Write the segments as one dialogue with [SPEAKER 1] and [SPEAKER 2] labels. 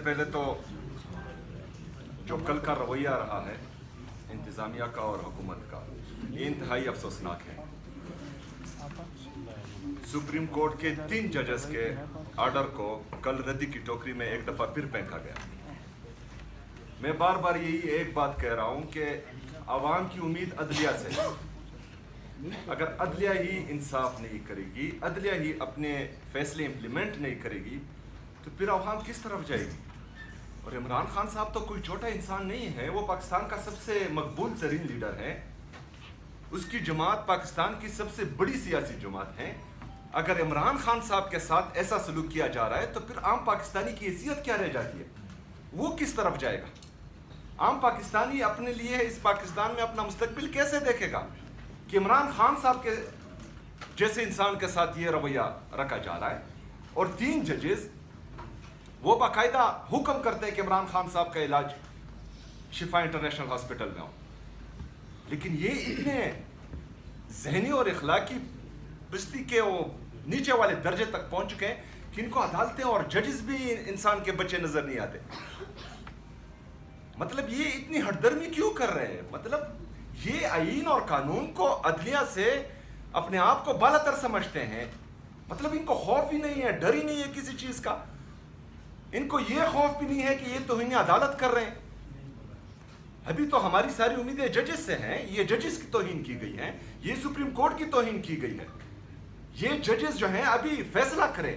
[SPEAKER 1] पहले तो जो कल का रवैया रहा है इंतज़ामिया का और हुकूमत का, ये इंतहाई अफसोसनाक है। सुप्रीम कोर्ट के 3 जजेस के आर्डर को कल रद्दी की टोकरी में एक दफ़ा फिर फेंका गया। मैं बार बार यही एक बात कह रहा हूँ कि आवाम की उम्मीद अदलिया से है। अगर अदलिया ही इंसाफ नहीं करेगी, अदलिया ही अपने फैसले इम्प्लीमेंट नहीं करेगी, तो फिर आवाम किस तरफ जाएगी। और इमरान खान साहब तो कोई छोटा इंसान नहीं है, वो पाकिस्तान का सबसे मकबूल तरीन लीडर है। उसकी जमात पाकिस्तान की सबसे बड़ी सियासी जमात है। अगर इमरान खान साहब के साथ ऐसा सलूक किया जा रहा है तो फिर आम पाकिस्तानी की हैसियत क्या रह जाती है, वो किस तरफ जाएगा। आम पाकिस्तानी अपने लिए इस पाकिस्तान में अपना मुस्तकबिल कैसे देखेगा कि इमरान खान साहब के जैसे इंसान के साथ ये रवैया रखा जा रहा है। और 3 जजेस वो बाकायदा हुक्म करते हैं कि इमरान खान साहब का इलाज शिफा इंटरनेशनल हॉस्पिटल में हो, लेकिन ये इतने जहनी और इखलाकी बस्ती के वो नीचे वाले दर्जे तक पहुंच चुके हैं कि इनको अदालतें और जजेस भी इंसान के बच्चे नजर नहीं आते। मतलब ये इतनी हटदर्मी क्यों कर रहे हैं। मतलब ये आईन और कानून को अदलिया से अपने आप को बालातर समझते हैं। मतलब इनको खौफ ही नहीं है, डर ही नहीं है किसी चीज का। इनको ये खौफ भी नहीं है कि ये तौहीन अदालत कर रहे हैं। अभी तो हमारी सारी उम्मीदें जजेस से हैं। ये जजेस की तौहीन की गई है, ये सुप्रीम कोर्ट की तौहीन की गई है। ये जजेस जो हैं अभी फैसला करें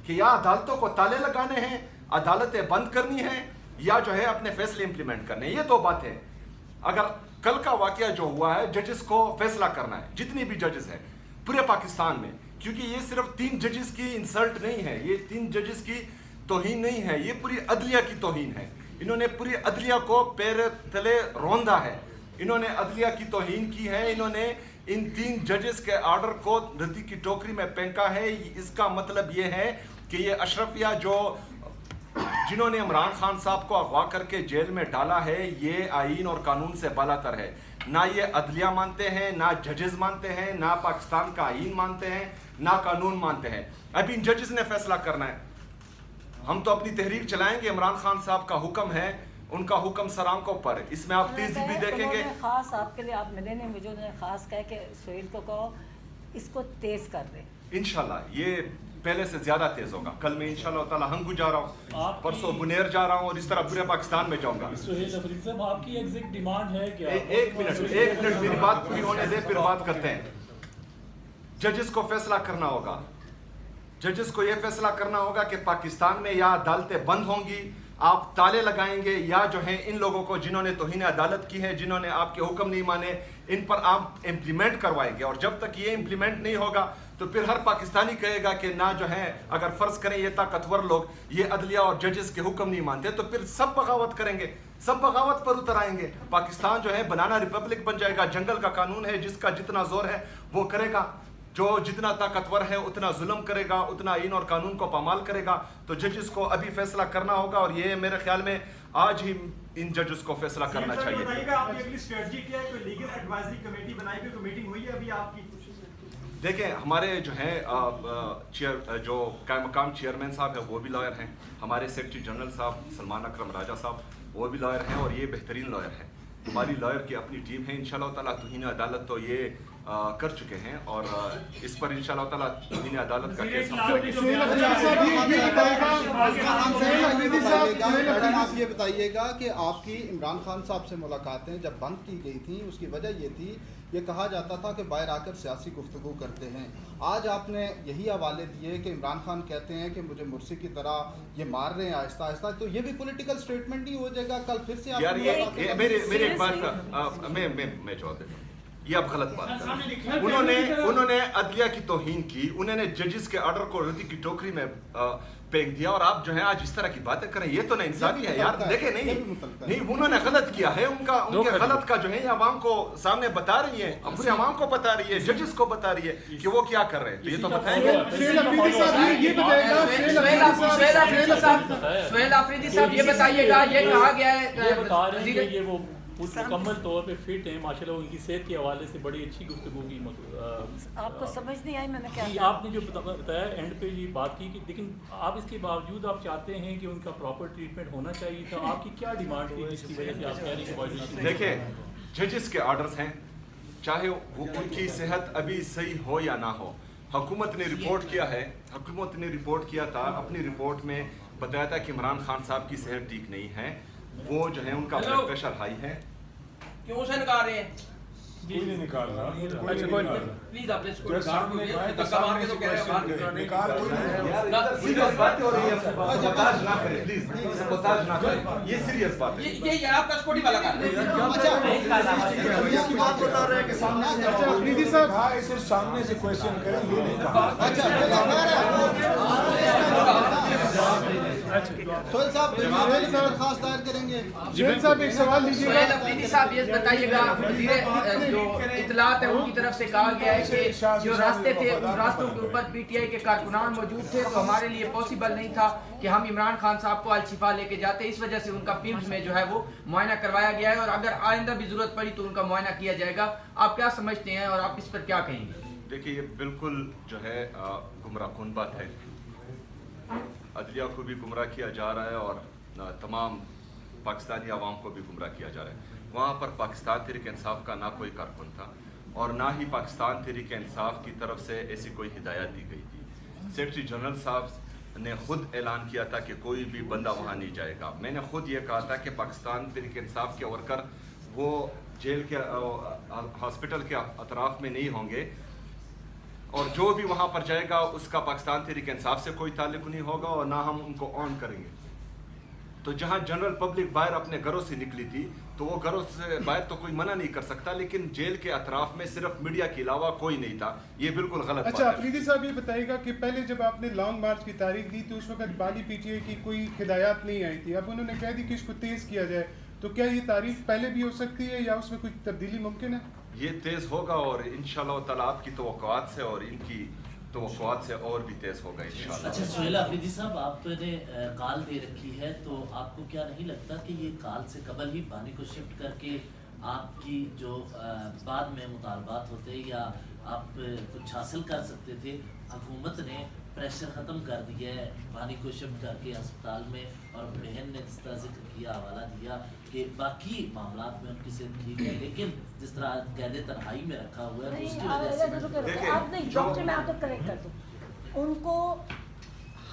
[SPEAKER 1] कि या अदालतों को ताले लगाने हैं, अदालतें बंद करनी है, या जो है अपने फैसले इंप्लीमेंट करने हैं। ये 2 बातें। अगर कल का वाकया जो हुआ है, जजेस को फैसला करना है, जितनी भी जजेस हैं पूरे पाकिस्तान में, क्योंकि ये सिर्फ 3 जजेस की इंसल्ट नहीं है, ये 3 जजेस की तौहीन नहीं है, ये पूरी अदलिया की तौहीन है। इन्होंने पूरी अदलिया को पैर तले रौंदा है, इन्होंने अदलिया की तौहीन की है। इन्होंने इन 3 जजेस के आर्डर को रद्दी की टोकरी में फेंका है। इसका मतलब ये है कि ये अशरफिया जिन्होंने इमरान खान साहब को अगवा करके जेल में डाला है, ये आईन और कानून से बालातर है। ना ये अदलिया मानते हैं, ना जजेस मानते हैं, ना पाकिस्तान का आईन मानते हैं, ना कानून मानते हैं। अभी इन जजेस ने फैसला करना है। हम तो अपनी तहरीक चलाएंगे, इमरान खान साहब का हुक्म है, उनका हुक्म सरांकों पर। इसमें आप तेजी भी देखेंगे।
[SPEAKER 2] खास आपके लिए आप मिले नहीं मुझे, उन्होंने खास कह के सुहेल को कहो इसको तेज कर दे।
[SPEAKER 1] इंशाल्लाह ये पहले से ज्यादा तेज होगा। कल मैं इंशाल्लाह ताला हंगू जा रहा हूँ, परसों बुनेर जा रहा हूँ, और इस तरह पूरे पाकिस्तान में जाऊंगा।
[SPEAKER 3] सुहेल अफरीदी साहब, आपकी एग्जैक्ट डिमांड है क्या?
[SPEAKER 1] एक मिनट मेरी बात पूरी होने दे, फिर बात करते हैं। जजेस को फैसला करना होगा। जजेस को यह फैसला करना होगा कि पाकिस्तान में या अदालतें बंद होंगी, आप ताले लगाएंगे, या जो है इन लोगों को जिन्होंने तौहीन अदालत की है, जिन्होंने आपके हुक्म नहीं माने, इन पर आप इम्प्लीमेंट करवाएंगे। और जब तक ये इम्प्लीमेंट नहीं होगा तो फिर हर पाकिस्तानी कहेगा कि ना जो है, अगर फर्ज करें ये ताकतवर लोग ये अदलिया और जजेस के हुक्म नहीं मानते, तो फिर सब बगावत करेंगे, सब बगावत पर उतर आएंगे। पाकिस्तान जो है बनाना रिपब्लिक बन जाएगा। जंगल का कानून है, जिसका जितना जोर है वो करेगा, जो जितना ताकतवर है उतना जुल्म करेगा, उतना आईन और कानून को पामाल करेगा। तो जजेस को अभी फैसला करना होगा, और ये मेरे ख्याल में आज ही इन जजेस को फैसला करना चाहिए। देखें, हमारे जो है जो कायम मकाम चेयरमैन साहब है वो भी लॉयर हैं, हमारे सेक्रेटरी जनरल साहब सलमान अकरम राजा साहब वो भी लॉयर हैं, और ये बेहतरीन लॉयर हैं। हमारी लॉयर की अपनी टीम है। इंशाल्लाह ताला तौहीन अदालत तो ये कर चुके हैं, और इस पर इंशाल्लाह ताला तौहीन अदालत का केस हम करेंगे।
[SPEAKER 4] आप ये बताइएगा कि आपकी इमरान खान साहब से मुलाकातें जब बंद की गई थी, उसकी वजह ये थी, ये कहा जाता था कि बाहर आकर सियासी गुफ्तगू करते हैं। आज आपने यही हवाले दिए कि इमरान खान कहते हैं कि मुझे मुर्सी की तरह ये मार रहे हैं आहिस्ता आहिस्ता, तो ये भी पॉलिटिकल स्टेटमेंट ही हो जाएगा। कल फिर से
[SPEAKER 1] यार ये मेरी एक बात मैं जवाब देता हूँ। ये अब गलत बात है। उन्होंने अदलिया की तौहीन की, उन्होंने जजेस के आर्डर को रद्दी की टोकरी में फेंक दिया, और आप जो है आज इस तरह की बातें करें, ये तो ना इंसाफी है यार। देखें, नहीं उन्होंने गलत किया है, उनके गलत का जो है आवाम को सामने बता रही है, पूरे आवाम को बता रही है, जजेस को बता रही है कि वो क्या कर रहे हैं। तो ये तो बताएंगे।
[SPEAKER 5] सुहेल अफरीदी साहब ये बताइएगा, ये कहा गया है
[SPEAKER 3] मुकम्मल तौर पे फिट हैं माशाल्लाह, उनकी सेहत के हवाले से बड़ी अच्छी गुफ्तगू की
[SPEAKER 2] आपको समझ नहीं आई मैंने क्या
[SPEAKER 3] जी,
[SPEAKER 2] कहा?
[SPEAKER 3] आपने जो बताया एंड पे ये बात की कि लेकिन आप इसके बावजूद आप चाहते हैं कि उनका प्रॉपर ट्रीटमेंट होना चाहिए था, आपकी क्या डिमांड थी जिसकी वजह से आप कह रहे हैं कि बॉडी
[SPEAKER 1] देखिए, जजेस के ऑर्डर्स हैं, चाहे वो उनकी सेहत अभी सही हो या ना हो। हुकूमत ने रिपोर्ट किया है, हुकूमत ने रिपोर्ट किया था, अपनी रिपोर्ट में बताया था कि इमरान खान साहब की सेहत ठीक नहीं है, वो जो है उनका ब्लड प्रेशर हाई है।
[SPEAKER 5] क्यों से निकाल रहे हैं?
[SPEAKER 6] कोई नहीं निकाल रहा,
[SPEAKER 5] अच्छा कोई प्लीज आप इसको धक्का मार के तो कह रहे हो
[SPEAKER 6] निकाल
[SPEAKER 1] सीरियस बात हो रही है, सबाताज ना करें प्लीज, सबाताज ना करें, ये सीरियस बात है।
[SPEAKER 5] ये आपका स्कूटी वाला कर रहे हैं।
[SPEAKER 4] इसकी बात बता रहे हैं कि सामने से
[SPEAKER 6] अफरीदी साहब हाँ इसे सामने से क्वेश्चन करें, ये नहीं
[SPEAKER 4] सोहेल साहब खास दायर करेंगे।
[SPEAKER 6] जेल साहब एक सवाल लीजिएगा।
[SPEAKER 5] अफरीदी साहब ये बताइएगा, जो इतलात है उनकी तरफ से कहा गया है कि जो रास्ते थे उन रास्तों के ऊपर पीटीआई के कारकुनान मौजूद थे, तो हमारे लिए पॉसिबल नहीं था कि हम इमरान खान साहब को अल-शिफा लेके जाते, इस वजह से उनका पिम्स में जो है वो मुआयना करवाया गया है और अगर आइंदा भी जरूरत पड़ी तो उनका मुआयना किया जाएगा। आप क्या समझते हैं और आप इस पर क्या कहेंगे?
[SPEAKER 1] देखिए, ये बिल्कुल जो है गुमराहकुन बात है। अदलिया को भी गुमराह किया जा रहा है और तमाम पाकिस्तानी आवाम को भी गुमराह किया जा रहा है। वहाँ पर पाकिस्तान तहरीक इंसाफ का ना कोई कारकुन था और ना ही पाकिस्तान तहरीक इंसाफ की तरफ से ऐसी कोई हिदायत दी गई थी। सेक्रेटरी जनरल साहब ने खुद ऐलान किया था कि कोई भी बंदा वहाँ नहीं जाएगा। मैंने खुद ये कहा था कि पाकिस्तान तहरीक इंसाफ के वर्कर वो जेल के हॉस्पिटल के अतराफ में नहीं होंगे और जो भी वहाँ पर जाएगा उसका पाकिस्तान तहरीक इंसाफ से कोई ताल्लुक नहीं होगा और ना हम उनको ऑन करेंगे। तो जहाँ जनरल पब्लिक बाहर अपने घरों से निकली थी तो वो घरों से बाहर तो कोई मना नहीं कर सकता, लेकिन जेल के अतराफ में सिर्फ मीडिया के अलावा कोई नहीं था। ये बिल्कुल गलत
[SPEAKER 6] अच्छा,
[SPEAKER 1] बात है।
[SPEAKER 6] अफरीदी साहब ये बताइएगा कि पहले जब आपने लॉन्ग मार्च की तारीख दी तो उस वक्त बाली पीटीआई की कोई हिदायत नहीं आई थी, अब उन्होंने कह दी कि इसको तेज किया जाए, तो क्या ये तारीख पहले भी हो सकती है या उसमें कुछ तब्दीली मुमकिन है?
[SPEAKER 1] ये तेज होगा और इंशाल्लाह ताला आपकी तवक्कुआत से और इनकी तवक्कुआत से और भी तेज होगा इंशाल्लाह।
[SPEAKER 7] अच्छा सोहेल अफरीदी साहब, आपने कॉल दे रखी है, तो आपको क्या नहीं लगता कि ये कॉल से कबल ही बानी को शिफ्ट करके आपकी जो बाद में मुतालबात होते या आप कुछ हासिल कर सकते थे? हुकूमत ने प्रेशर ख़त्म कर दिया है बानी को शिफ्ट करके अस्पताल में, और बहन ने जिस तरह जिक्र किया, हवाला दिया कि बाकी मामलात में उनकी सेहत ठीक है, लेकिन जिस तरह कैद तन्हाई में रखा हुआ है तो उसकी वजह से
[SPEAKER 2] आप नहीं, डॉक्टर मैं आपको करेक्ट कर दूँ, उनको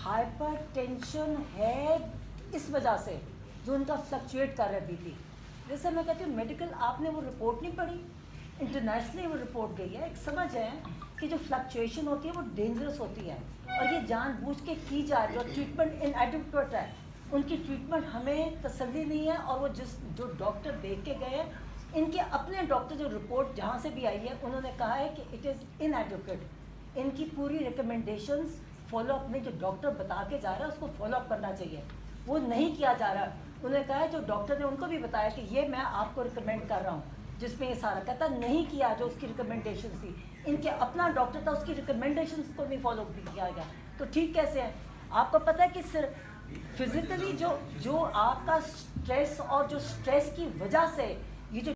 [SPEAKER 2] हाइपर टेंशन है इस वजह से जो उनका फ्लक्चुएट कर रहा है बीपी। जैसे मैं कहती हूँ मेडिकल, आपने वो रिपोर्ट नहीं पढ़ी, इंटरनेशनली वो रिपोर्ट गई है। एक समझ है कि जो फ्लक्चुएशन होती है वो डेंजरस होती है और ये जानबूझ के की जा रही है और ट्रीटमेंट इनएडिक्वेट है, उनकी ट्रीटमेंट हमें तसल्ली नहीं है। और वो जो डॉक्टर देख के गए हैं, इनके अपने डॉक्टर जो रिपोर्ट जहाँ से भी आई है उन्होंने कहा है कि इट इज़ इनएडिक्वेट। इनकी पूरी रिकमेंडेशंस फॉलोअप में जो डॉक्टर बता के जा रहा है उसको फॉलोअप करना चाहिए, वो नहीं किया जा रहा। उन्होंने कहा है जो डॉक्टर ने उनको भी बताया कि ये मैं आपको रिकमेंड कर रहा हूँ, जिसमें ये सारा कहता नहीं किया जो उसकी रिकमेंडेशन थी। इनके अपना डॉक्टर था, उसकी रिकमेंडेशन को नहीं फॉलो भी किया गया, तो ठीक कैसे है? आपको पता है कि सिर्फ फिजिकली जो आपका स्ट्रेस और जो स्ट्रेस की वजह से